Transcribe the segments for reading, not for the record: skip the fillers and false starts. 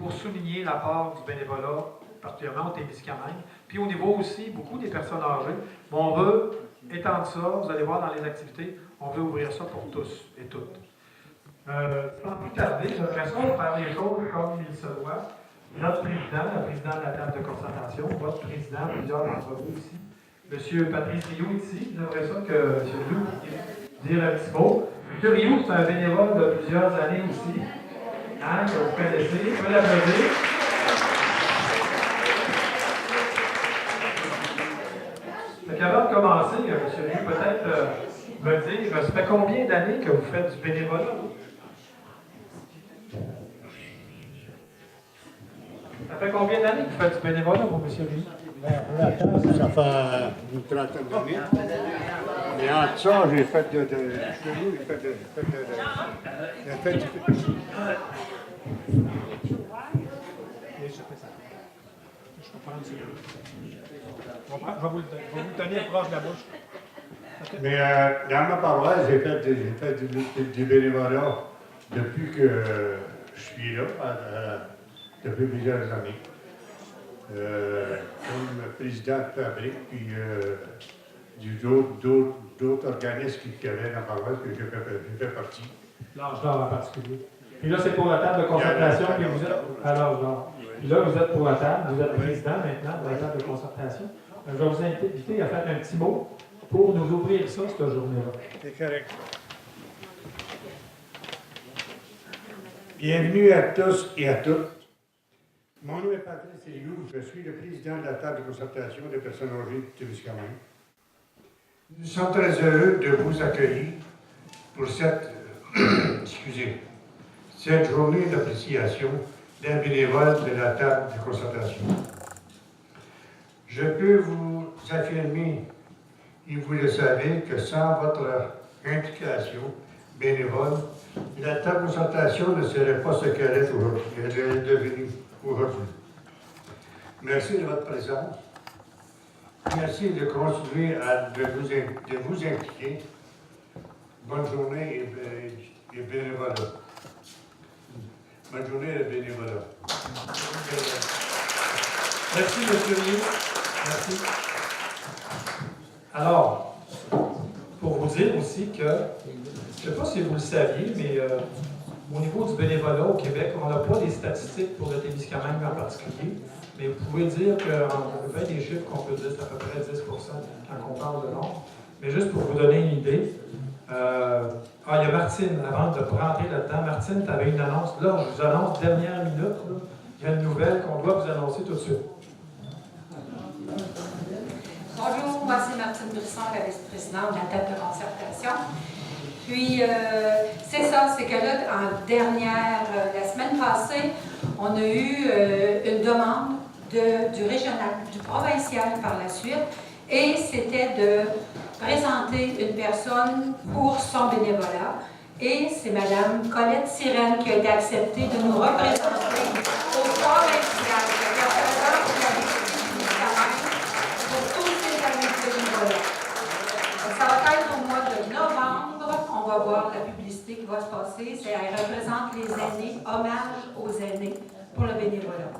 pour souligner la part du bénévolat, particulièrement au Témiscamingue. Puis au niveau aussi, beaucoup des personnes âgées. Mais on veut étendre ça, vous allez voir dans les activités, on veut ouvrir ça pour tous et toutes. Sans plus tarder, j'aimerais ça faire les choses comme il se doit. Notre président, le président de la table de concertation, votre président, plusieurs d'entre vous ici, M. Patrice Rioux ici, j'aimerais ça que M. Rioux dise un petit mot. M. Rioux, c'est un bénévole de plusieurs années aussi, hein, que vous connaissez, vous pouvez l'applaudir. Avant de commencer, M. Rioux, peut-être me dire, ça fait combien d'années que vous faites du bénévolat? Ça fait combien d'années que vous faites du bénévolat, vous, M. Rioux? Ça fait une trentaine d'années. Mais en ça, j'ai fait j'ai fait du... Je comprends, monsieur. Je vais vous le tenir proche de la bouche. Okay. Mais dans ma paroisse, j'ai fait du bénévolat depuis que je suis là, depuis plusieurs années. Comme président de fabrique, puis d'autres organismes qui avaient dans la paroisse que j'ai fait partie. L'âge d'or en particulier. Puis là, c'est pour la table de concertation, puis vous êtes à l'âge d'or. Puis là, vous êtes pour la table, vous êtes président maintenant de la table de concertation. Je vais vous inviter à faire un petit mot pour nous ouvrir ça, cette journée-là. C'est correct. Bienvenue à tous et à toutes. Mon nom est Patrice Rioux, je suis le président de la table de concertation des personnes âgées du Témiscamingue. Nous sommes très heureux de vous accueillir pour cette, cette journée d'appréciation d'un bénévole de la table de concertation. Je peux vous affirmer, et vous le savez, que sans votre implication bénévole, la table de concertation ne serait pas ce qu'elle est aujourd'hui. Elle est devenue aujourd'hui. Merci de votre présence. Merci de continuer de vous impliquer. Bonne journée et bénévolat. Bonne journée et bénévolat. Merci, M. Rioux. Merci. Alors, pour vous dire aussi que, je ne sais pas si vous le saviez, mais au niveau du bénévolat au Québec, on n'a pas des statistiques pour le Témiscamingue en particulier, mais vous pouvez dire qu'on fait des chiffres qu'on peut dire c'est à peu près 10 quand on parle de nombre. Mais juste pour vous donner une idée, il y a Martine, avant de rentrer là-dedans. Martine, tu avais une annonce. Là, je vous annonce dernière minute. Là, il y a une nouvelle qu'on doit vous annoncer tout de suite. Bonjour, moi c'est Martine Brisson, la vice-présidente de la table de concertation. Puis, c'est ça, c'est que là, la semaine passée, on a eu une demande du régional, du provincial par la suite, et c'était de présenter une personne pour son bénévolat. Et c'est Mme Colette Sirène qui a été acceptée de nous représenter au provincial, le représentant pour la pour tous ces années de bénévolat. Ça va être au mois de novembre, on va voir la publicité qui va se passer. Elle représente les aînés, hommage aux aînés pour le bénévolat.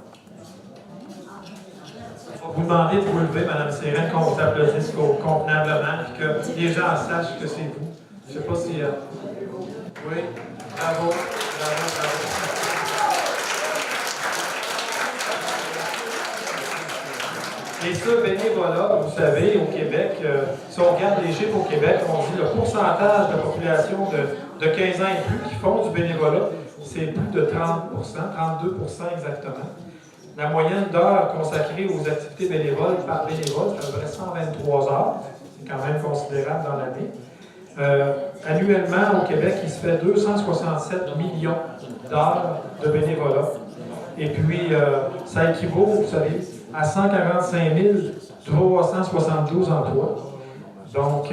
On va vous demander de vous lever, Mme Sirène, qu'on vous applaudisse convenablement, et que les gens sachent que c'est vous. Je ne sais pas si... Oui, bravo, bravo, bravo. Et ce bénévolat, vous savez, au Québec, si on regarde les chiffres au Québec, on dit le pourcentage de la population de 15 ans et plus qui font du bénévolat, c'est plus de 30%, 32% exactement. La moyenne d'heures consacrées aux activités bénévoles par bénévole, c'est à peu près 123 heures. C'est quand même considérable dans l'année. Annuellement, au Québec, il se fait 267 millions d'heures de bénévolat. Et puis, ça équivaut, vous savez, à 145 372 emplois. Donc,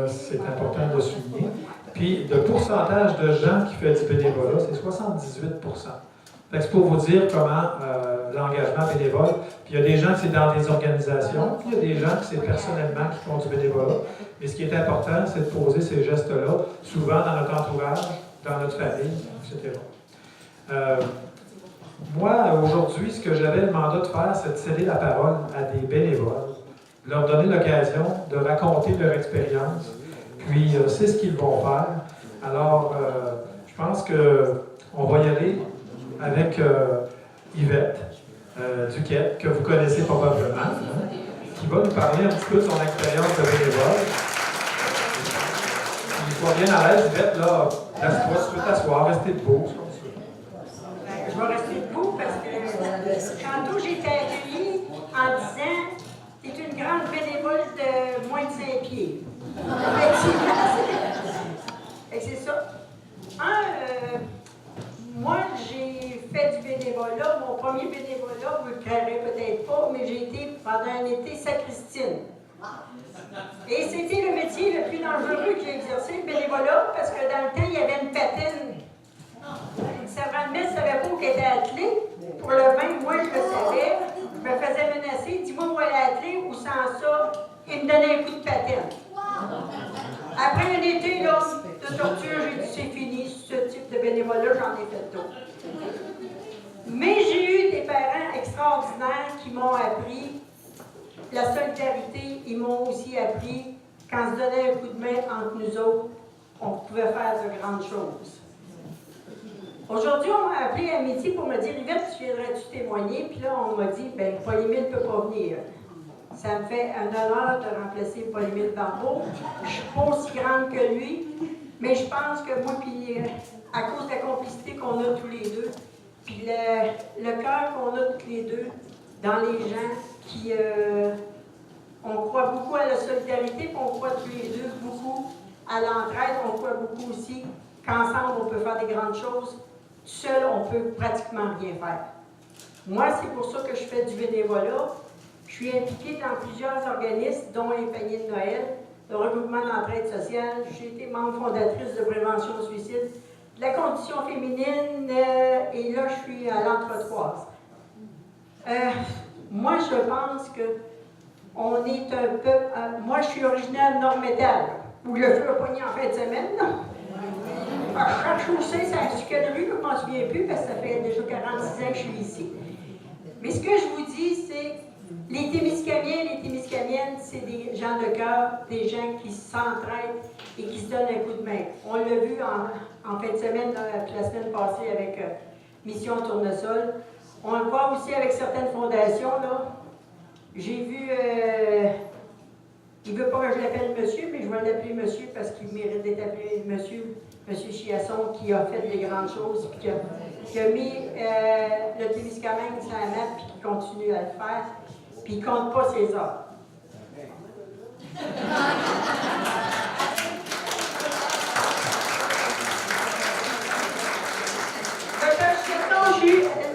c'est important de le souligner. Puis, le pourcentage de gens qui font du bénévolat, c'est 78%. C'est pour vous dire comment l'engagement bénévole. Puis il y a des gens qui c'est dans des organisations, puis il y a des gens qui c'est personnellement qui font du bénévolat. Mais ce qui est important, c'est de poser ces gestes-là, souvent dans notre entourage, dans notre famille, etc. Moi, aujourd'hui, ce que j'avais le mandat de faire, c'est de céder la parole à des bénévoles, leur donner l'occasion de raconter leur expérience, puis c'est ce qu'ils vont faire. Alors, je pense qu'on va y aller avec Yvette Duquette, que vous connaissez probablement, hein, qui va nous parler un petit peu de son expérience de bénévole. Il faut bien à l'aise, Yvette, là, laisse-toi, tu peux t'asseoir, rester debout. Je vais rester debout parce que tantôt j'ai été accueillie en disant « T'es une grande bénévole de moins de 5 pieds. » Et c'est ça. Moi, j'ai fait du bénévolat. Mon premier bénévolat, vous le croirez peut-être pas, mais j'ai été pendant un été sacristine. Et c'était le métier le plus dangereux que j'ai exercé, le bénévolat, parce que dans le temps, il y avait une patine. Le servant de messe ne savait pas où était attelé. Pour le vin, moi, je le savais. Je me faisais menacer. Dis-moi où elle est attelée, ou sans ça, il me donnait un coup de patine. Après un été là, de torture, j'ai dit c'est fini, ce type de bénévolat, j'en ai fait d'autres. Mais j'ai eu des parents extraordinaires qui m'ont appris la solidarité. Ils m'ont aussi appris qu'en se donnant un coup de main entre nous autres, on pouvait faire de grandes choses. Aujourd'hui, on m'a appelé à midi pour me dire « Yvette, tu viendrais-tu témoigner? » Puis là, on m'a dit « Bien, Paul-Émile ne peut pas venir. » Ça me fait un honneur de remplacer Paul-Émile Barbeau. Je ne suis pas aussi grande que lui, mais je pense que moi, puis à cause de la complicité qu'on a tous les deux, puis le cœur qu'on a tous les deux dans les gens qui... on croit beaucoup à la solidarité, puis on croit tous les deux beaucoup à l'entraide. On croit beaucoup aussi qu'ensemble, on peut faire des grandes choses. Seul, on peut pratiquement rien faire. Moi, c'est pour ça que je fais du bénévolat. Je suis impliquée dans plusieurs organismes, dont les paniers de Noël, le regroupement d'entraide sociale. J'ai été membre fondatrice de Prévention au suicide, de la condition féminine, et là, je suis à l'Entretroise. Moi, je pense que on est un peu... moi, je suis originaire de Nord-Métal, où le feu a pogné en fin de semaine, là. Chaque chaussée, c'est sur quelle rue, je ne m'en souviens plus, parce que ça fait déjà 46 ans que je suis ici. Mais ce que je vous dis, c'est les Témiscamiens, les Témiscamiennes, c'est des gens de cœur, des gens qui s'entraident et qui se donnent un coup de main. On l'a vu en fin de semaine, la semaine passée avec Mission Tournesol. On le voit aussi avec certaines fondations, là. J'ai vu, il ne veut pas que je l'appelle monsieur, mais je vais l'appeler monsieur parce qu'il mérite d'être appelé monsieur Chiasson, qui a fait des grandes choses, puis qui a mis le Témiscamingue sur la map, puis qui continue à le faire, puis il ne compte pas ses heures.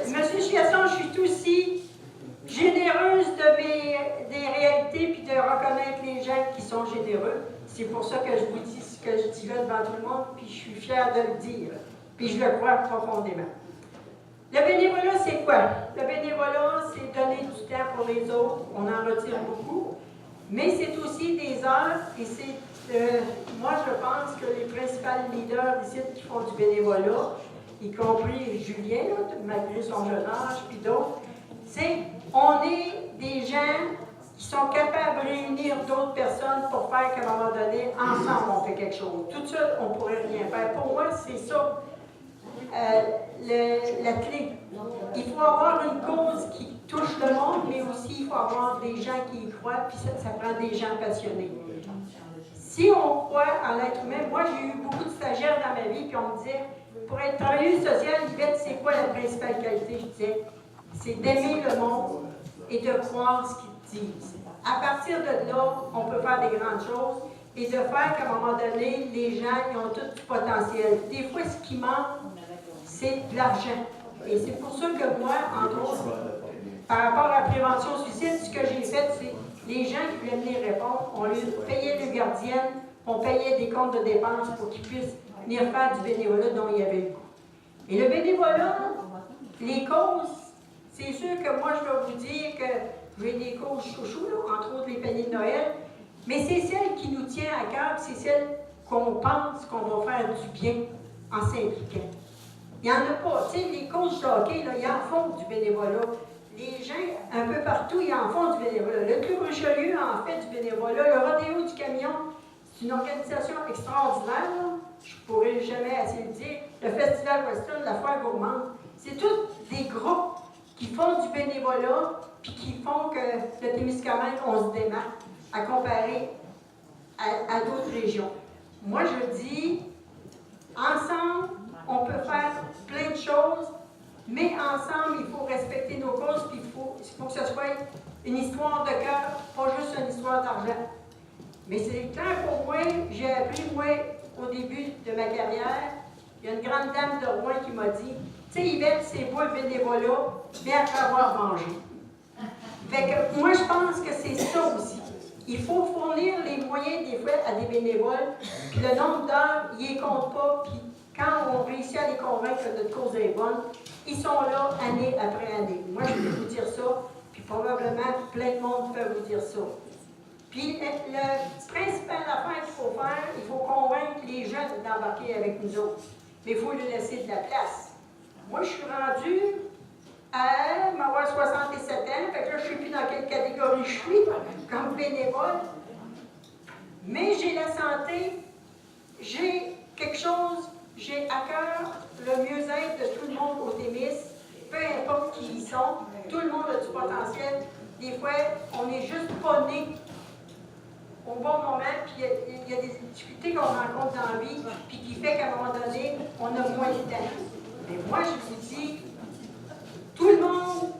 Monsieur Chiasson, je suis aussi généreuse des réalités puis de reconnaître les gens qui sont généreux. C'est pour ça que je vous dis ce que je dis là devant tout le monde, puis je suis fière de le dire. Puis je le crois profondément. Le bénévolat, c'est quoi? Le bénévolat, c'est donner du temps pour les autres. On en retire beaucoup. Mais c'est aussi des heures, et c'est... moi, je pense que les principaux leaders ici qui font du bénévolat, y compris Julien, là, malgré son jeune âge, puis d'autres, c'est on est des gens qui sont capables de réunir d'autres personnes pour faire qu'à un moment donné, ensemble, on fait quelque chose. Tout seul, on ne pourrait rien faire. Pour moi, c'est ça la clé. Il faut avoir une cause qui touche le monde, mais aussi il faut avoir des gens qui y croient, puis ça prend des gens passionnés. Si on croit en l'être humain, moi j'ai eu beaucoup de stagiaires dans ma vie, puis on me disait, pour être travailleuse sociale, Yvette, c'est quoi la principale qualité? Je disais, c'est d'aimer le monde et de croire ce qu'ils disent. À partir de là, on peut faire des grandes choses et de faire qu'à un moment donné, les gens ils ont tout du potentiel. Des fois, ce qui manque, c'est de l'argent. Et c'est pour ça que moi, entre autres, par rapport à la prévention au suicide, ce que j'ai fait, c'est les gens qui voulaient venir répondre, on leur payait le gardien, on payait des comptes de dépenses pour qu'ils puissent venir faire du bénévolat dont il y avait le goût. Et le bénévolat, les causes, c'est sûr que moi, je vais vous dire que j'ai des causes chouchous, là, entre autres les paniers de Noël, mais c'est celle qui nous tient à cœur, c'est celle qu'on pense qu'on va faire du bien en s'impliquant. Il n'y en a pas. Tu sais, les coachs de hockey, là, ils en font du bénévolat. Les gens, un peu partout, ils en font du bénévolat. Le Club Richelieu en fait du bénévolat. Le Rodéo du Camion, c'est une organisation extraordinaire. Là. Je ne pourrais jamais assez le dire. Le Festival Western, la Foire Gourmande, c'est tous des groupes qui font du bénévolat puis qui font que le Témiscamingue, on se démarque à comparer à d'autres régions. Moi, je dis, ensemble, on peut faire plein de choses, mais ensemble, il faut respecter nos causes, puis il faut que ce soit une histoire de cœur, pas juste une histoire d'argent. Mais c'est clair pour moi, j'ai appris, moi, au début de ma carrière, il y a une grande dame de Rouen qui m'a dit, tu sais, Yvette, c'est pas le bénévolat, mais après avoir mangé. Fait que moi, je pense que c'est ça aussi. Il faut fournir les moyens, des fois, à des bénévoles, puis le nombre d'heures, ils ne comptent pas, puis quand on réussit à les convaincre que notre cause est bonne, ils sont là année après année. Moi, je peux vous dire ça, puis probablement plein de monde peut vous dire ça. Puis, le principal affaire qu'il faut faire, il faut convaincre les jeunes d'embarquer avec nous autres. Mais il faut leur laisser de la place. Moi, je suis rendue à m'avoir 67 ans, fait que là, je ne sais plus dans quelle catégorie je suis, comme bénévole. Mais j'ai la santé, j'ai quelque chose, j'ai à cœur le mieux-être de tout le monde au Témis, peu importe qui ils sont, tout le monde a du potentiel. Des fois, on n'est juste pas né au bon moment, puis il y a des difficultés qu'on rencontre dans la vie, puis qui fait qu'à un moment donné, on a moins de temps. Mais moi, je vous dis, tout le monde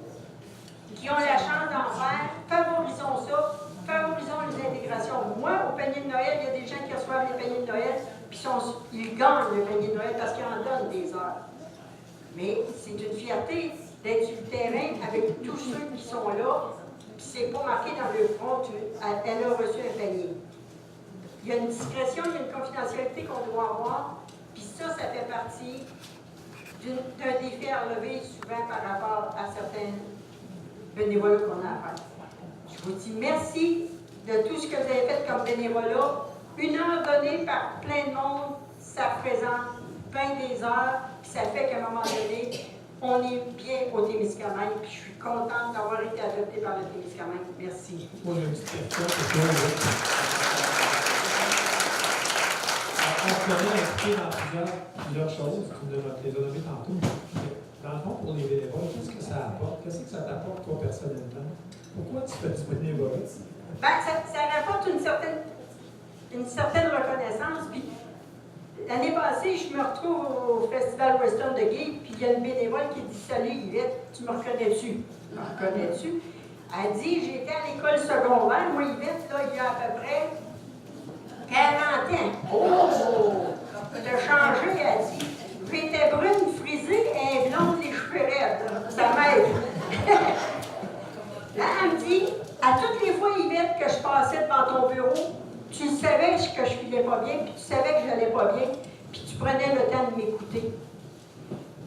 qui ont la chance d'en faire, favorisons ça, favorisons les intégrations. Moi, au panier de Noël, il y a des gens qui reçoivent les paniers de Noël, puis ils gagnent le panier de Noël parce qu'ils en donnent des heures. Mais c'est une fierté d'être sur le terrain avec tous ceux qui sont là, puis c'est pas marqué dans le front, elle a reçu un panier. Il y a une discrétion, il y a une confidentialité qu'on doit avoir, puis ça fait partie d'un défi à relever souvent par rapport à certains bénévolats qu'on a à faire. Je vous dis merci de tout ce que vous avez fait comme bénévolat. Une heure donnée par plein de monde, ça représente plein des heures, puis ça fait qu'à un moment donné, on est bien au Témiscamingue, puis je suis contente d'avoir été adoptée par le Témiscamingue. Merci. Moi, j'ai une petite question. On se connaît impliqué dans plusieurs choses, tu les as nommées tantôt. Dans le fond, pour les bénévoles, qu'est-ce que ça apporte? Qu'est-ce que ça t'apporte, toi, personnellement? Pourquoi tu fais du bénévolat? Bien, ça rapporte une certaine reconnaissance. Puis, l'année passée, je me retrouve au Festival Western de Guy, puis il y a une bénévole qui dit « Salut Yvette, tu me reconnais-tu? » « Me reconnais-tu? » Elle dit « J'étais à l'école secondaire, moi Yvette, là, il y a à peu près 40 ans. » Oh! T'as changé, elle dit. J'étais brune, frisée, et blonde, les cheveux raides. Ça m'aide. Là, elle me dit, à toutes les fois, Yvette, que je passais devant ton bureau, tu savais que je filais pas bien, puis tu savais que j'allais pas bien, puis tu prenais le temps de m'écouter.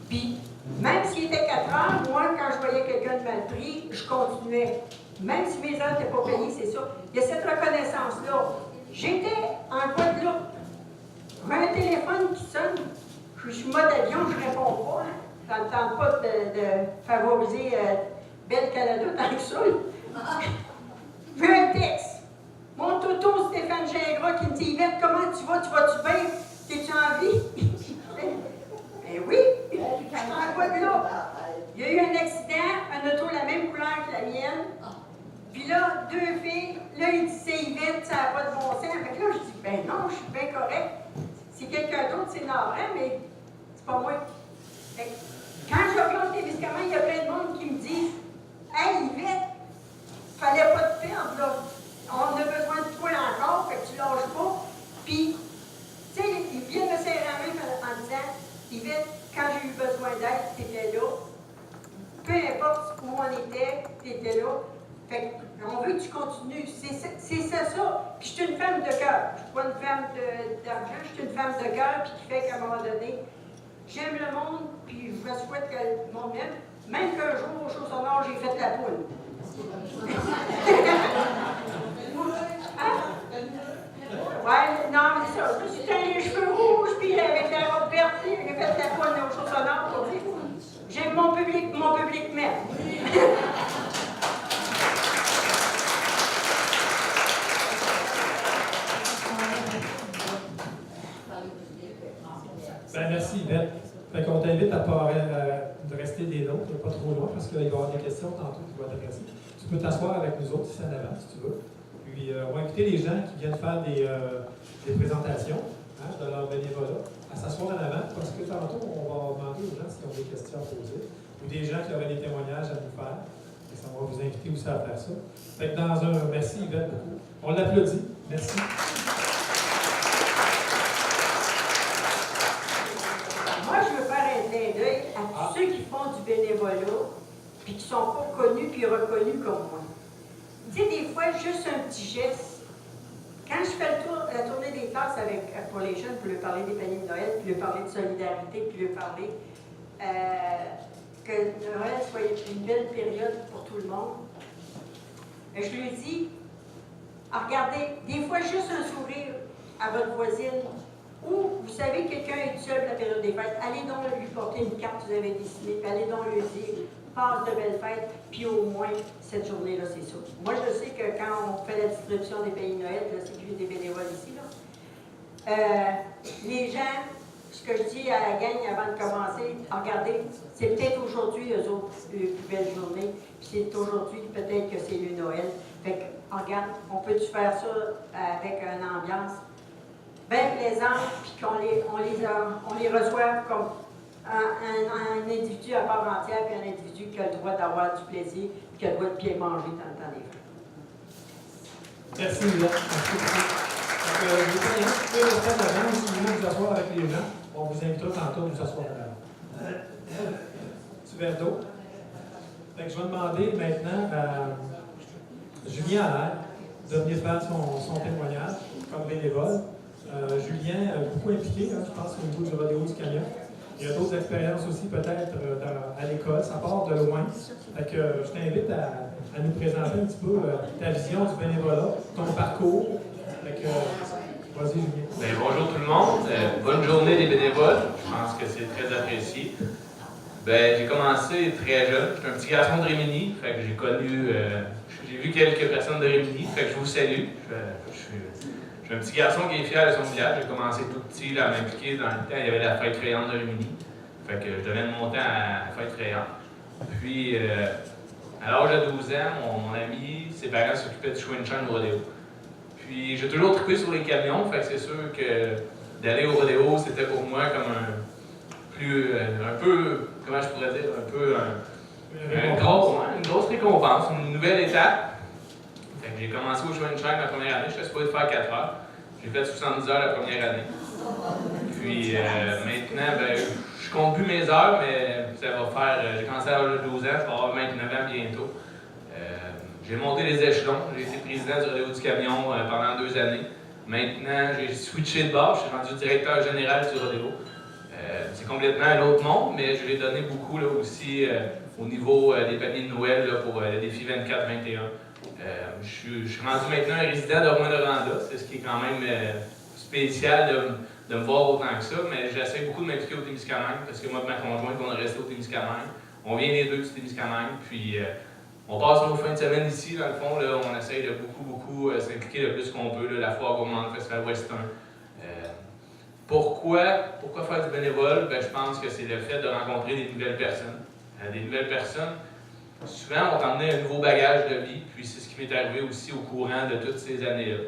Puis, même s'il était 4 heures, moi, quand je voyais quelqu'un de mal pris, je continuais. Même si mes heures n'étaient pas payées, c'est ça. Il y a cette reconnaissance-là. J'étais en Guadeloupe. J'ai un téléphone qui sonne. Je suis mode avion, je réponds pas. Hein. Ça ne tente pas de favoriser Belle Canada tant que ça. J'ai un texte. Mon toto Stéphane Gingras qui me dit Yvette, comment tu vas? Tu vas-tu bien? T'es-tu en vie? Ben oui, je suis en Guadeloupe. Il y a eu un accident, un auto la même couleur que la mienne. Puis là, 2 filles, là, il dit c'est Yvette, ça n'a pas de bon sens. Fait que là, je dis ben non, je suis bien correct. Si quelqu'un d'autre, c'est navrant, mais c'est pas moi. Fait que, quand je regarde les Témiscamingue, il y a plein de monde qui me disent hey Yvette, fallait pas te perdre, là. On a besoin de toi encore, fait que tu lâches pas. Puis, tu sais, ils viennent me serrer la main en disant Yvette, quand j'ai eu besoin d'aide, tu étais là. Peu importe où on était, tu étais là. Fait qu'on veut que tu continues. C'est ça. Puis je suis une femme de cœur. Je ne suis pas une femme d'argent, je suis une femme de cœur, puis qui fait qu'à un moment donné, j'aime le monde, puis je me souhaite que le monde m'aime. Même qu'un jour, au Chaud Sonore, j'ai fait la poule. Hein? Ouais, non, mais ça. Je me suis teint les cheveux rouges, puis avec la robe verte, j'ai fait la poule au Chaud Sonore. mon public m'aime. Ben, merci Yvette. Fait qu'on t'invite à de rester des nôtres, pas trop loin, parce qu'il va y avoir des questions tantôt qui vont t'intéresser. Tu peux t'asseoir avec nous autres ici en avant, si tu veux. Puis on va inviter les gens qui viennent faire des présentations de leur bénévolat à s'asseoir en avant, parce que tantôt, on va demander aux gens s'ils ont des questions à poser, ou des gens qui auraient des témoignages à nous faire. Et ça va vous inviter aussi à faire ça. Fait que merci Yvette beaucoup. On l'applaudit. Merci. Moi, je veux faire un clin d'œil à tous ceux qui font du bénévolat, puis qui ne sont pas connus puis reconnus comme moi. Tu sais, des fois, juste un petit geste. Quand je fais la tournée des classes pour les jeunes, pour leur parler des paniers de Noël, puis leur parler de solidarité, puis leur parler que Noël soit une belle période pour tout le monde, je leur dis, regardez, des fois, juste un sourire à votre voisine, ou vous savez, quelqu'un est seul pour la période des fêtes, allez donc lui porter une carte que vous avez dessinée, puis allez donc lui dire, passe de belles fêtes, puis au moins, cette journée-là, c'est ça. Moi, je sais que quand on fait la distribution des pays de Noël, je sais que j'ai des bénévoles ici, là, les gens, ce que je dis à la gang avant de commencer, regardez, c'est peut-être aujourd'hui, eux autres, une plus belle journée, puis c'est aujourd'hui, peut-être que c'est le Noël. Fait que, regarde, on peut-tu faire ça avec une ambiance bien plaisante, puis qu'on les reçoive comme un individu à part entière, puis un individu qui a le droit d'avoir du plaisir, puis qui a le droit de bien manger dans le temps des fêtes. Merci, Yvette. Merci beaucoup. Donc, vous pouvez rester en avant, si vous voulez vous asseoir avec les gens, on vous invitera tantôt à vous asseoir en avant. Tu verre d'eau? Fait que je vais demander maintenant à Julien Allaire de venir faire son témoignage comme bénévole. Julien est beaucoup impliqué, je pense, au niveau du rodéo du camion. Il y a d'autres expériences aussi, peut-être, à l'école. Ça part de loin. Fait que, je t'invite à nous présenter un petit peu ta vision du bénévolat, ton parcours. Fait que, vas-y, Julien. Bien, bonjour tout le monde. Bonne journée des bénévoles. Je pense que c'est très apprécié. Ben, j'ai commencé très jeune. J'étais un petit garçon de Rimini. Fait que j'ai connu... j'ai vu quelques personnes de Rimini. Fait que je vous salue. Je suis un petit garçon qui est fier de son village. J'ai commencé tout petit là, à m'impliquer dans le temps. Il y avait la fête crayante de Rimini. Fait que je donnais de mon temps à la fête crayante. Puis, à l'âge de 12 ans, mon ami, ses parents s'occupaient du Schwinchan au rodéo. Puis, j'ai toujours trippé sur les camions. Fait que c'est sûr que d'aller au rodéo, c'était pour moi comme un peu, comment je pourrais dire, une grosse récompense, une nouvelle étape. J'ai commencé au Schwinchan la première année, je suis supposé faire 4 heures. J'ai fait 70 heures la première année. Puis maintenant, ben, je compte plus mes heures, mais ça va faire. J'ai commencé à l'âge de 12 ans, ça va avoir 29 ans bientôt. J'ai monté les échelons, j'ai été président du rodéo du camion pendant 2 années. Maintenant, j'ai switché de bord, je suis rendu directeur général du rodéo. C'est complètement un autre monde, mais je l'ai donné beaucoup là, aussi au niveau des paniers de Noël là, pour le défi 24-21. Je suis rendu maintenant un résident de Rouyn-Noranda, c'est ce qui est quand même spécial de me voir autant que ça, mais j'essaie beaucoup de m'impliquer au Témiscamingue, parce que moi et ma conjointe, on est restés au Témiscamingue. On vient les deux du Témiscamingue, puis on passe nos fins de semaine ici, dans le fond, là, on essaie de beaucoup s'impliquer le plus qu'on peut, là, la foire gourmande, le festival western. Pourquoi faire du bénévole? Ben, je pense que c'est le fait de rencontrer des nouvelles personnes. Des nouvelles personnes, souvent, on t'emmenait un nouveau bagage de vie, puis c'est ce qui m'est arrivé aussi au courant de toutes ces années-là.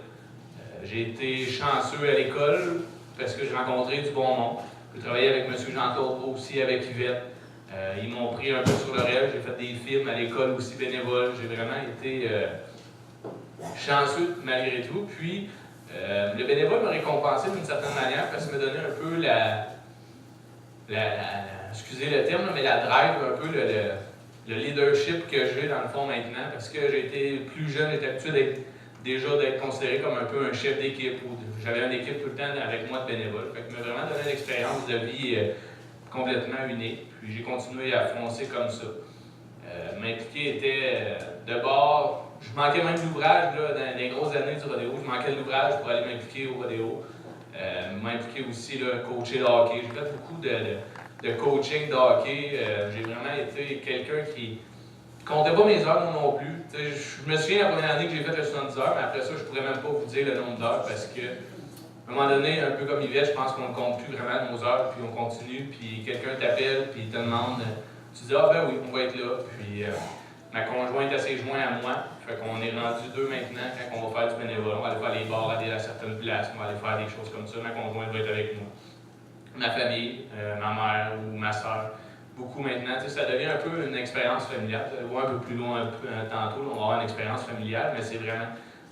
J'ai été chanceux à l'école parce que j'ai rencontré du bon monde. J'ai travaillé avec M. Jean-Claude, aussi avec Yvette. Ils m'ont pris un peu sur l'oreille. J'ai fait des films à l'école aussi bénévole. J'ai vraiment été chanceux malgré tout. Puis, le bénévole m'a récompensé d'une certaine manière parce qu'il m'a donné un peu excusez le terme, mais la drive, un peu le leadership que j'ai dans le fond maintenant, parce que j'ai été plus jeune, j'étais habitué d'être considéré comme un peu un chef d'équipe, ou j'avais une équipe tout le temps avec moi de bénévoles. Fait que m'a vraiment donné une expérience de vie complètement unique, puis j'ai continué à foncer comme ça. M'impliquer était de bord, je manquais même d'ouvrage dans les grosses années du rodéo, je manquais de l'ouvrage pour aller m'impliquer au rodéo. M'impliquer aussi, là, coacher le hockey. J'ai fait beaucoup de coaching, de hockey. J'ai vraiment été quelqu'un qui comptait pas mes heures non plus. T'sais, je me souviens la première année que j'ai fait le 70 heures, mais après ça, je pourrais même pas vous dire le nombre d'heures parce que, à un moment donné, un peu comme Yvette, je pense qu'on ne compte plus vraiment nos heures, puis on continue, puis quelqu'un t'appelle, puis il te demande, tu dis « Ah ben oui, on va être là », puis ma conjointe a ses joints à moi, fait qu'on est rendu deux maintenant quand on va faire du bénévolat, on va aller faire les bars, aller à certaines places, on va aller faire des choses comme ça, ma conjointe va être avec nous. Ma famille, ma mère ou ma soeur, beaucoup maintenant, ça devient un peu une expérience familiale. Vous allez voir un peu plus loin tantôt, on va avoir une expérience familiale, mais c'est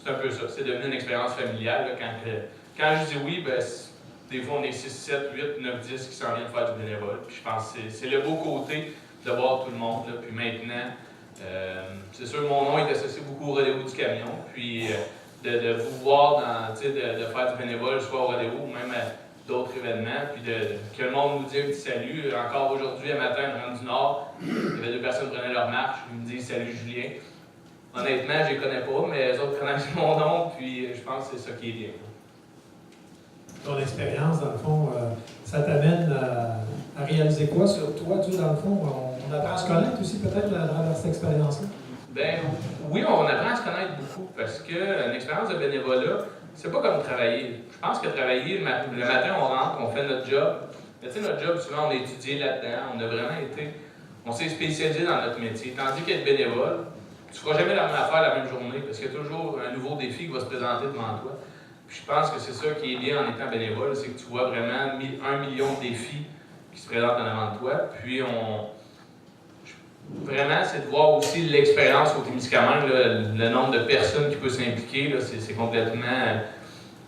un peu ça, c'est devenu une expérience familiale. Là, quand je dis oui, ben, des fois on est 6, 7, 8, 9, 10 qui s'en viennent faire du bénévolat. Puis je pense que c'est le beau côté de voir tout le monde. Là. Puis maintenant, c'est sûr mon nom est associé beaucoup au rodéo du camion. Puis de vous voir, de faire du bénévolat, soit au rodéo ou même à d'autres événements, puis que le monde nous dise un petit salut. Encore aujourd'hui, un matin, on rentre du Nord, il y avait 2 personnes qui prenaient leur marche, ils me disent « Salut Julien ». Honnêtement, je les connais pas, mais les autres connaissent mon nom, puis je pense que c'est ça qui est bien. Ton expérience, dans le fond, ça t'amène à réaliser quoi sur toi? Tu, dans le fond, on apprend à se connaître aussi peut-être à travers cette expérience-là? Ben oui, on apprend à se connaître beaucoup, parce qu'une expérience de bénévolat, c'est pas comme travailler. Je pense que travailler, le matin, on rentre, on fait notre job. Mais tu sais, notre job, souvent, on a étudié là-dedans. On s'est spécialisé dans notre métier. Tandis qu'être bénévole, tu ne feras jamais la même affaire la même journée, parce qu'il y a toujours un nouveau défi qui va se présenter devant toi. Puis je pense que c'est ça qui est bien en étant bénévole, c'est que tu vois vraiment 1 million de défis qui se présentent en avant de toi. Puis vraiment, c'est de voir aussi l'expérience au Témiscamingue, le nombre de personnes qui peuvent s'impliquer, c'est complètement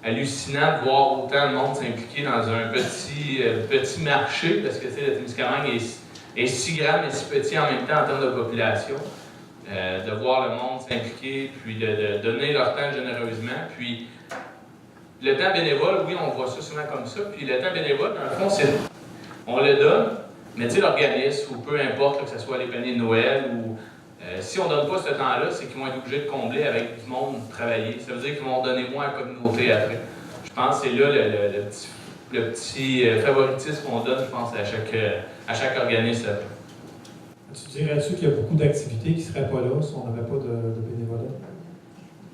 hallucinant de voir autant de monde s'impliquer dans un petit marché, parce que le Témiscamingue est si grand mais si petit en même temps en termes de population. De voir le monde s'impliquer, puis de donner leur temps généreusement. Puis le temps bénévole, oui, on voit ça souvent comme ça. Puis le temps bénévole, dans le fond, on le donne, mais tu sais, l'organisme, ou peu importe, que ce soit les paniers de Noël, ou si on ne donne pas ce temps-là, c'est qu'ils vont être obligés de combler avec du monde travailler. Ça veut dire qu'ils vont donner moins à la communauté après. Je pense que c'est là le petit favoritisme qu'on donne, je pense, à chaque organisme. Tu dirais-tu qu'il y a beaucoup d'activités qui ne seraient pas là si on n'avait pas de bénévolat?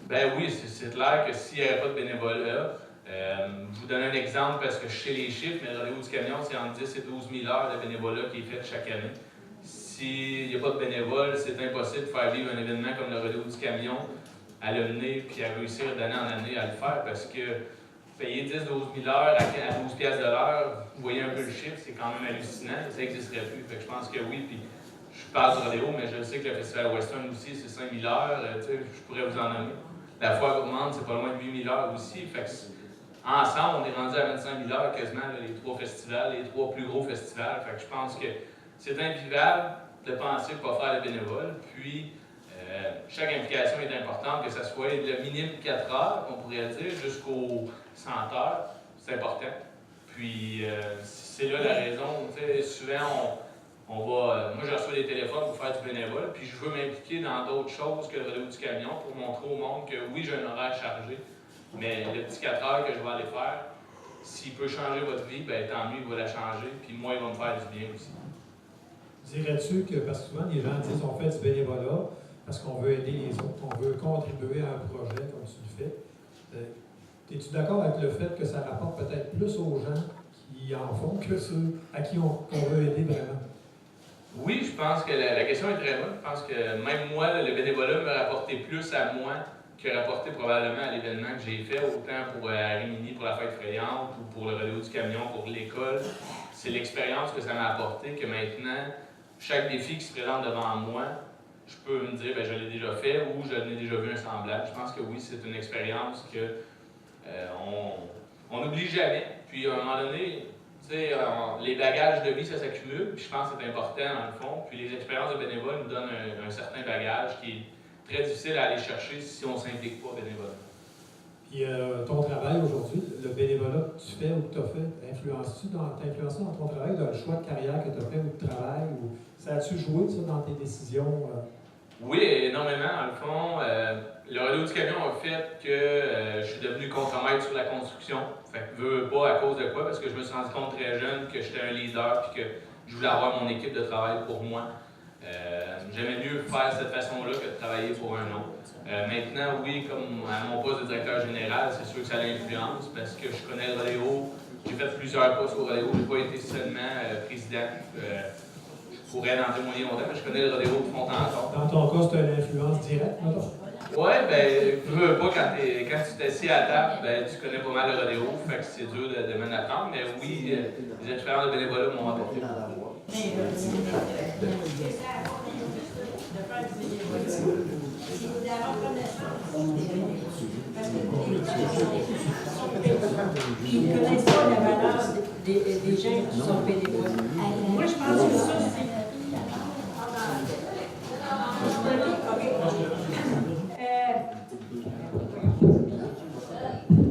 Ben oui, c'est clair que s'il n'y avait pas de bénévolat, je vous donne un exemple parce que je sais les chiffres, mais le rodéo du camion, c'est entre 10 et 12 000 heures de bénévolat qui est fait chaque année. S'il n'y a pas de bénévoles, c'est impossible de faire vivre un événement comme le rodéo du camion, à le mener puis à réussir d'année en année à le faire parce que payer 10 12 000 heures à 12 piastres de l'heure, vous voyez un peu le chiffre, c'est quand même hallucinant, ça n'existerait plus. Fait que je pense que oui, puis je parle du rodéo, mais je sais que le Festival Western aussi, c'est 5 000 heures, je pourrais vous en nommer. La foire gourmande, c'est pas loin de 8 000 heures aussi. Fait que ensemble, on est rendu à 25 000 heures quasiment, les 3 festivals, les 3 plus gros festivals. Fait que je pense que c'est invivable de penser pas faire le bénévole. Puis, chaque implication est importante, que ce soit le minimum 4 heures, on pourrait dire, jusqu'aux 100 heures. C'est important. Puis, c'est là la raison. Souvent, moi, je reçois des téléphones pour faire du bénévole, puis je veux m'impliquer dans d'autres choses que le rodéo du camion pour montrer au monde que oui, j'ai un horaire chargé, mais le petit 4 heures que je vais aller faire, s'il peut changer votre vie, ben tant mieux, il va la changer, puis moi, il va me faire du bien aussi. Dirais-tu que, parce que souvent les gens disent on fait du bénévolat parce qu'on veut aider les autres, on veut contribuer à un projet comme tu le fais. Es-tu d'accord avec le fait que ça rapporte peut-être plus aux gens qui en font que ceux à qui on veut aider vraiment? Oui, je pense que la question est très bonne. Je pense que même moi, le bénévolat me rapportait plus à moi que rapporté probablement à l'événement que j'ai fait, autant pour Rimini, pour la fête frayante, ou pour le rodéo du camion, pour l'école. C'est l'expérience que ça m'a apporté que maintenant, chaque défi qui se présente devant moi, je peux me dire, ben, je l'ai déjà fait ou je l'ai déjà vu un semblable. Je pense que oui, c'est une expérience que on n'oublie jamais. Puis à un moment donné, les bagages de vie, ça s'accumule, puis je pense que c'est important dans le fond. Puis les expériences de bénévoles nous donnent un certain bagage qui est très difficile à aller chercher si on ne s'implique pas bénévolement. Puis ton travail aujourd'hui, le bénévolat que tu fais ou que tu as fait, t'influences-tu dans ton travail, dans le choix de carrière que tu as fait ou de travail? Ou ça a-tu joué ça dans tes décisions? Oui, énormément. Dans le fond, le rodéo du camion a fait que je suis devenu contremaître sur la construction. Fait que veux pas à cause de quoi, parce que je me suis rendu compte très jeune que j'étais un leader puis que je voulais avoir mon équipe de travail pour moi. J'aimais mieux faire cette façon-là que de travailler pour un autre. Maintenant, oui, comme à mon poste de directeur général, c'est sûr que ça l'influence parce que je connais le rodéo. J'ai fait plusieurs postes au rodéo. Je n'ai pas été seulement président. Je pourrais en témoigner longtemps, mais je connais le rodéo de fond en comble. Dans ton cas, c'est une influence directe, maintenant? Ouais, ben, je veux pas, quand tu t'assis à table, ben, tu connais pas mal le rodéo, fait que c'est dur de m'en apprendre, mais oui, les expériences de bénévolat m'ont apporté. Ils ne connaissent pas la valeur des gens qui sont bénévoles. Moi, je pense que ça, c'est...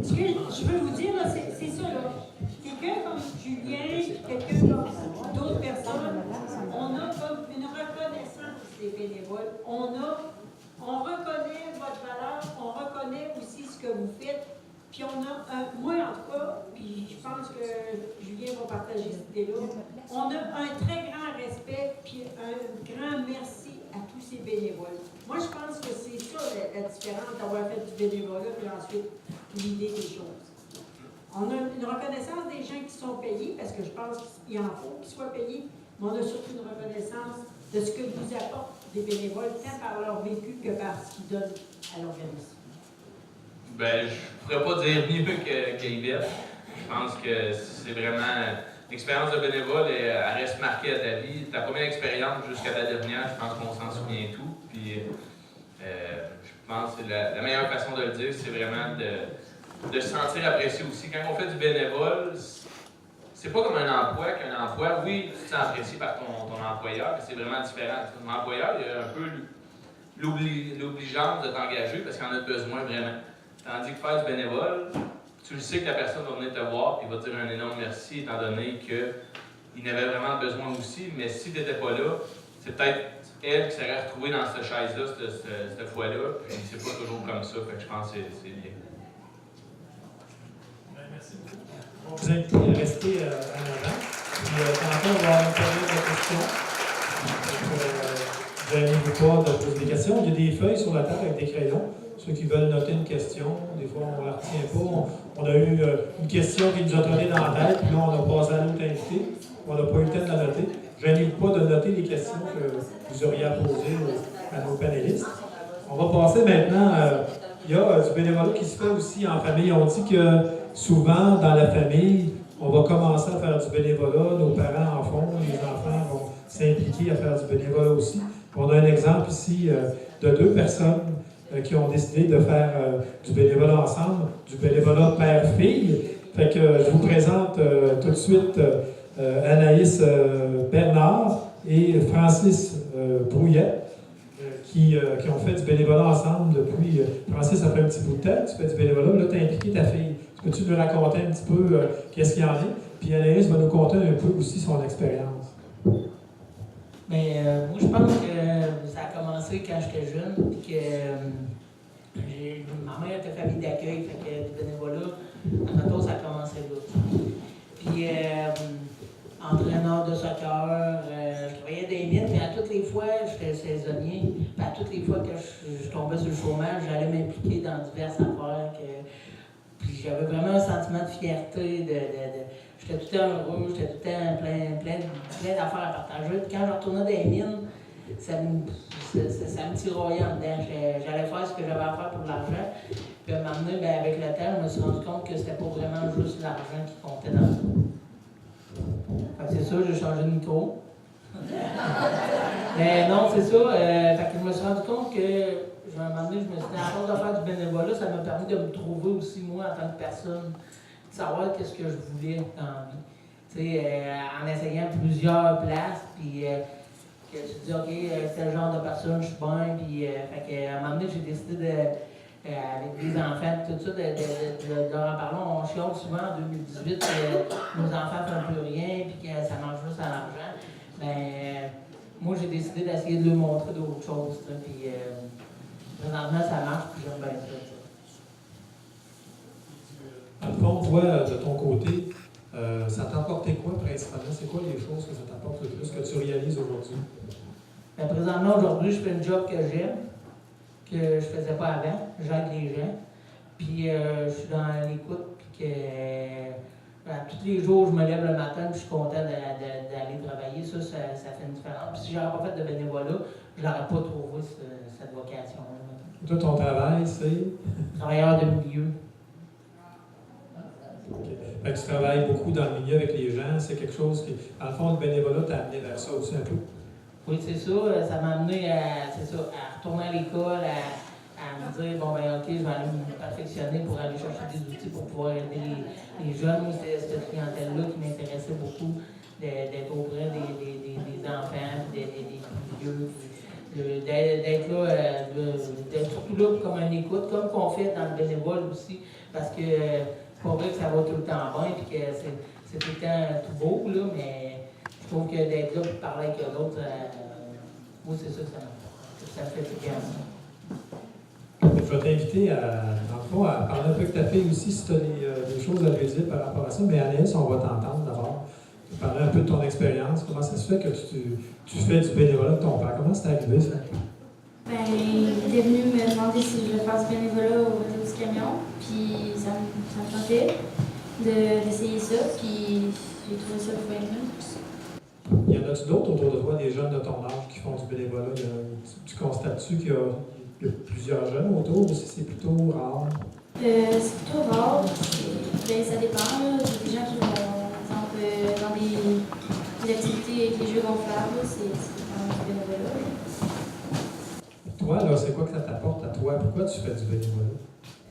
Ce que je veux vous dire, c'est ça. Quelqu'un comme Julien, quelqu'un comme d'autres personnes, on a comme une reconnaissance des bénévoles. On reconnaît votre valeur, on reconnaît aussi ce que vous faites. Puis on a, moi en tout cas, puis je pense que Julien va partager cette idée-là, on a un très grand respect puis un grand merci à tous ces bénévoles. Moi, je pense que c'est ça la différence d'avoir fait du bénévolat puis ensuite l'idée des choses. On a une reconnaissance des gens qui sont payés, parce que je pense qu'il en faut qu'ils soient payés, mais on a surtout une reconnaissance de ce que vous apportent des bénévoles, tant par leur vécu que par ce qu'ils donnent à l'organisme. Ben, je ne pourrais pas dire mieux qu'Yvette. Je pense que c'est vraiment... L'expérience de bénévole, elle reste marquée à ta vie. Ta première expérience jusqu'à ta dernière, je pense qu'on s'en souvient tout. Puis, je pense que la meilleure façon de le dire, c'est vraiment de se sentir apprécié aussi. Quand on fait du bénévole, c'est pas comme un emploi qu'un emploi. Oui, tu te sens apprécié par ton employeur, mais c'est vraiment différent. Ton employeur, il a un peu l'obligeance de t'engager parce qu'il en a besoin vraiment. Tandis que faire du bénévole, tu le sais que la personne va venir te voir et va te dire un énorme merci, étant donné qu'il avait vraiment besoin aussi. Mais si tu n'étais pas là, c'est peut-être elle qui serait retrouvée dans cette chaise-là, cette fois-là. Puis c'est pas toujours comme ça. Fait que je pense que c'est bien. Merci beaucoup. On vous invite à rester en avant. Puis tantôt, on va avoir une période de questions. Gênez-vous pas de poser des questions. Il y a des feuilles sur la table avec des crayons. Ceux qui veulent noter une question, des fois on ne la retient pas. On a eu une question qui nous a trotté dans la tête, puis là on a passé à l'autre invité. On n'a pas eu le temps de la noter. Gênez-vous pas de noter les questions que vous auriez à poser à nos panélistes. On va passer maintenant. Il y a du bénévolat qui se fait aussi en famille. On dit que souvent, dans la famille, on va commencer à faire du bénévolat. Nos parents en font, les enfants vont s'impliquer à faire du bénévolat aussi. On a un exemple ici de deux personnes qui ont décidé de faire du bénévolat ensemble, du bénévolat père-fille. Fait que je vous présente tout de suite Anaïs Bernard et Francis Brouillet qui ont fait du bénévolat ensemble depuis... Francis, ça fait un petit bout de temps, tu fais du bénévolat, là tu as impliqué ta fille. Peux-tu nous raconter un petit peu qu'est-ce qu'il y en a? Puis Anaïs va nous conter un peu aussi son expérience. Mais moi, je pense que ça a commencé quand j'étais jeune, puis que ma mère était famille d'accueil, fait que du bénévolat, à notre ça a commencé là. Puis, entraîneur de soccer, je travaillais des mines, mais à toutes les fois, j'étais saisonnier. Puis à toutes les fois que je tombais sur le chômage, j'allais m'impliquer dans diverses affaires. Puis j'avais vraiment un sentiment de fierté, j'étais tout le temps heureux, j'étais tout le temps plein d'affaires à partager. Puis quand je retournais dans les mines, ça me tiraillait en dedans. J'allais faire ce que j'avais à faire pour l'argent. Puis à un moment donné, avec le temps, je me suis rendu compte que c'était pas vraiment juste l'argent qui comptait dans tout. Fait que c'est ça, j'ai changé de micro. Mais non, c'est ça. Fait que je me suis rendu compte que, à un moment donné, je me suis dit, à force de faire du bénévolat, ça m'a permis de me trouver aussi, moi, en tant que personne, de savoir qu'est-ce que je voulais dans la vie. Tu sais, en essayant plusieurs places, puis que tu te dis, OK, tel genre de personne, je suis bien, puis fait que, à un moment donné, j'ai décidé avec des enfants, tout ça, de leur en parler. On chiale souvent en 2018 que nos enfants ne font plus rien, puis que ça mange juste à l'argent. Mais moi, j'ai décidé d'essayer de leur montrer d'autres choses, puis présentement, ça marche, puis j'aime bien ça. Dans le fond, toi, de ton côté, Ça t'a apporté quoi principalement? C'est quoi les choses que ça t'apporte le plus, que tu réalises aujourd'hui? Ben, présentement, aujourd'hui, je fais un job que j'aime, que je ne faisais pas avant. J'aide les gens. Puis je suis dans l'écoute, puis que tous les jours, je me lève le matin, puis je suis content d'aller travailler. Ça fait une différence. Puis si je n'aurais pas fait de bénévolat, je n'aurais pas trouvé cette vocation-là. Toi, ton travail, c'est? Travailleur de milieu. Okay. Fait que tu travailles beaucoup dans le milieu avec les gens. C'est quelque chose qui, dans le fond, le bénévolat t'a amené vers ça aussi un peu? Oui, c'est ça. Ça m'a amené à retourner à l'école, à me dire, bon, ben OK, je vais aller me perfectionner pour aller chercher des outils pour pouvoir aider les jeunes. Moi, c'était cette clientèle-là qui m'intéressait beaucoup, d'être auprès des enfants, des vieux, d'être là, d'être surtout là comme un écoute, comme qu'on fait dans le bénévole aussi, parce que c'est pas vrai que ça va tout le temps bien, puis que c'est tout le temps tout beau, là, mais je trouve que d'être là et parler avec eux autres, moi, c'est ça que ça me fait du bien. Je vais t'inviter dans le fond, à parler un peu avec ta fille aussi, si tu as des choses à lui dire par rapport à ça. Mais Anaïs, on va t'entendre d'abord. Parler un peu de ton expérience. Comment ça se fait que tu fais du bénévolat de ton père? Comment c'est arrivé, ça? Ben, il est venu me demander si je voulais faire du bénévolat au réseau du camion. Puis ça me tentait d'essayer ça. Puis j'ai trouvé ça le fun. Y en a-tu d'autres autour de toi, des jeunes de ton âge qui font du bénévolat? Tu constates-tu qu'il y a plusieurs jeunes autour ou c'est plutôt rare? C'est plutôt rare. Ben, ça dépend. Là. Il y a des gens qui vont, par exemple, dans des activités avec les jeux gonflables. C'est quand même du bénévolat. Toi, là, c'est quoi que ça t'apporte à toi? Pourquoi tu fais du bénévolat?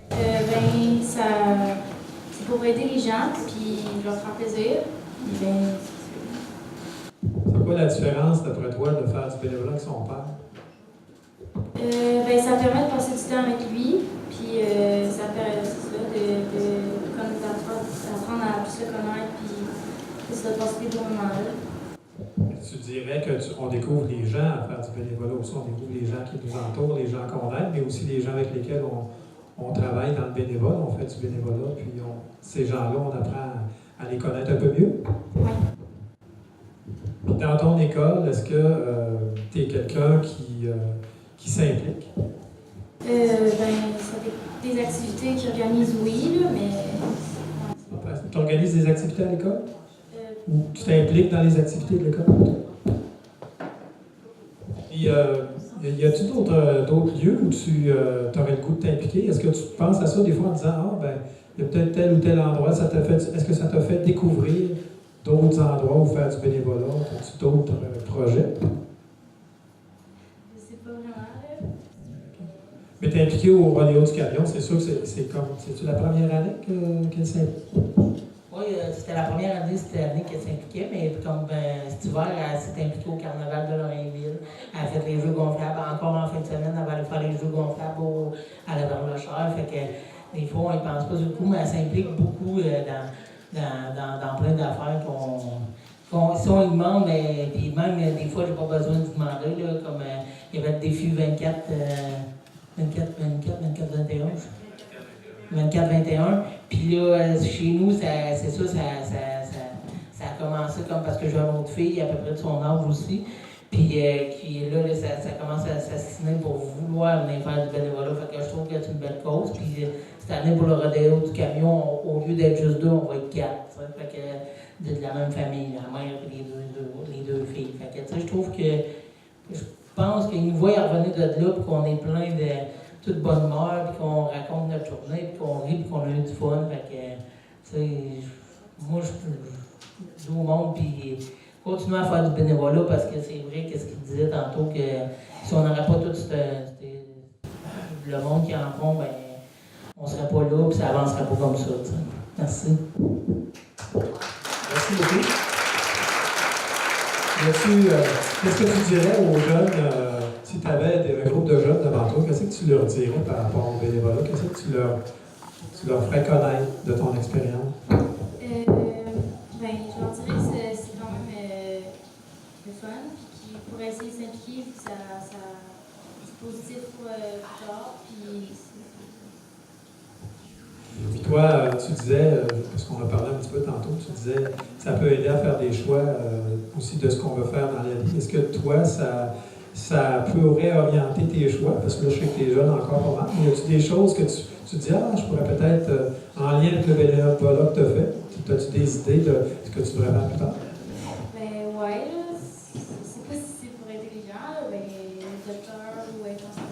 Ben, c'est pour aider les gens, puis leur faire plaisir. Puis, ben, c'est quoi la différence, d'après toi, de faire du bénévolat avec son père? Ben, ça permet de passer du temps avec lui, puis ça permet d'apprendre à plus le connaître, puis de passer des bons moments-là. Tu dirais qu'on découvre les gens à faire du bénévolat aussi. On découvre les gens qui nous entourent, les gens qu'on aide, mais aussi les gens avec lesquels on travaille dans le bénévolat, on fait du bénévolat, puis ces gens-là, on apprend à les connaître un peu mieux. Oui. Dans ton école, est-ce que tu es quelqu'un qui s'implique? Ben, ça dépend des activités qu'ils organisent, oui, là, mais... Tu organises des activités à l'école? Ou tu t'impliques dans les activités de l'école? Puis, y a-t-il d'autres lieux où tu aurais le goût de t'impliquer? Est-ce que tu penses à ça des fois en disant, ah, ben, il y a peut-être tel ou tel endroit, est-ce que ça t'a fait découvrir d'autres endroits où faire du bénévolat? As-tu d'autres projets? Je sais pas vraiment, là. Mais t'es impliqué au rodéo du camion, c'est sûr que c'est-tu la première année qu'elle s'implique? Oui, c'était la première année cette année qu'elle s'impliquait, mais comme cet hiver, elle s'est impliquée au carnaval de Lorrainville. Elle a fait les jeux gonflables. Encore en fin de semaine, elle va aller faire les jeux gonflables à la Blanche-Rochère. Fait que des fois, on ne pense pas du coup, mais elle s'implique beaucoup dans plein d'affaires si on lui demande, puis même des fois, j'ai pas besoin de demander, là, comme il y avait le défi 24-21. Puis là, chez nous, c'est ça, ça a commencé comme parce que j'ai une autre fille, à peu près de son âge aussi. Puis qui là, ça commence à s'assiner pour vouloir venir faire du bénévolat. Fait que je trouve que c'est une belle cause. Puis cette année, pour le rodéo du camion, au lieu d'être juste 2, on va être 4. Fait que de la même famille, la mère et les deux filles. Fait que tu sais, je trouve que je pense qu'ils nous voient revenir de là, puis qu'on est plein de toute bonne humeur, puis qu'on raconte notre journée, puis qu'on rit, puis qu'on a eu du fun. Fait que, tu sais, moi, je joue au monde, puis continuer à faire du bénévolat, parce que c'est vrai, qu'est-ce qu'il disait tantôt, que si on n'aurait pas tout le monde qui en font, ben, on serait pas là, puis ça avancerait pas comme ça, t'sais. Merci. Merci beaucoup. Qu'est-ce que tu dirais aux jeunes, si tu avais un groupe de jeunes devant toi, qu'est-ce que tu leur dirais par rapport au bénévolat? Qu'est-ce que tu leur ferais connaître de ton expérience? Ben, je leur dirais que c'est quand même le fun, puis qu'ils pourraient essayer de s'impliquer, puis que c'est positif pour plus tard, puis... toi, tu disais, parce qu'on a parlé un petit peu tantôt, tu disais ça peut aider à faire des choix aussi de ce qu'on veut faire dans la vie. Est-ce que toi, ça pourrait orienter tes choix? Parce que là, je sais que tu es jeune encore pas mal. Mais y a-tu des choses que tu dis, je pourrais peut-être, en lien avec le bénévolat que tu as fait, as-tu des idées de ce que tu devrais faire plus tard? Ben ouais, là, je sais pas si c'est pour être intelligent, là, ben docteur ou être enseignant.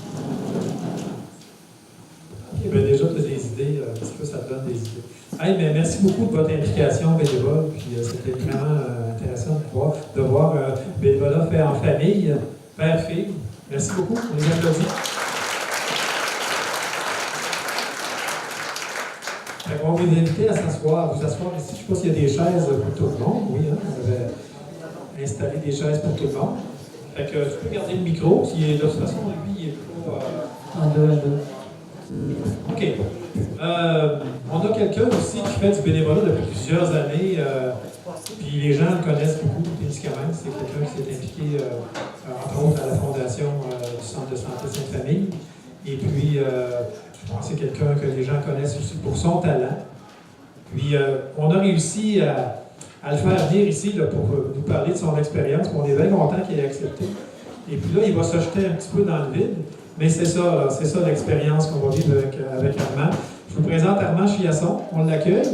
OK, bien déjà, tu as des idées, un petit peu, ça te donne des idées. Hey, mais merci beaucoup de votre implication bénévole, puis c'était vraiment intéressant de voir bénévolat fait en famille, père-fille. Merci beaucoup, on les applaudit. On va vous inviter à s'asseoir, vous asseoir ici. Je ne sais pas s'il y a des chaises pour tout le monde. Oui, hein, vous avez installé des chaises pour tout le monde. Fait que tu peux garder le micro, qui est de toute façon, lui, il est pas en 2 à 2. OK. On a quelqu'un aussi qui fait du bénévolat depuis plusieurs années, puis les gens le connaissent beaucoup, Témiscamingue. C'est quelqu'un qui s'est impliqué, entre autres, à la fondation du Centre de santé Sainte-Famille. Et puis, je pense que c'est quelqu'un que les gens connaissent aussi pour son talent. Puis, on a réussi à le faire venir ici là, pour nous parler de son expérience. On est bien content qu'il ait accepté. Et puis là, il va se jeter un petit peu dans le vide. Mais c'est ça l'expérience qu'on va vivre avec Armand. Je vous présente Armand Chiasson. On l'accueille.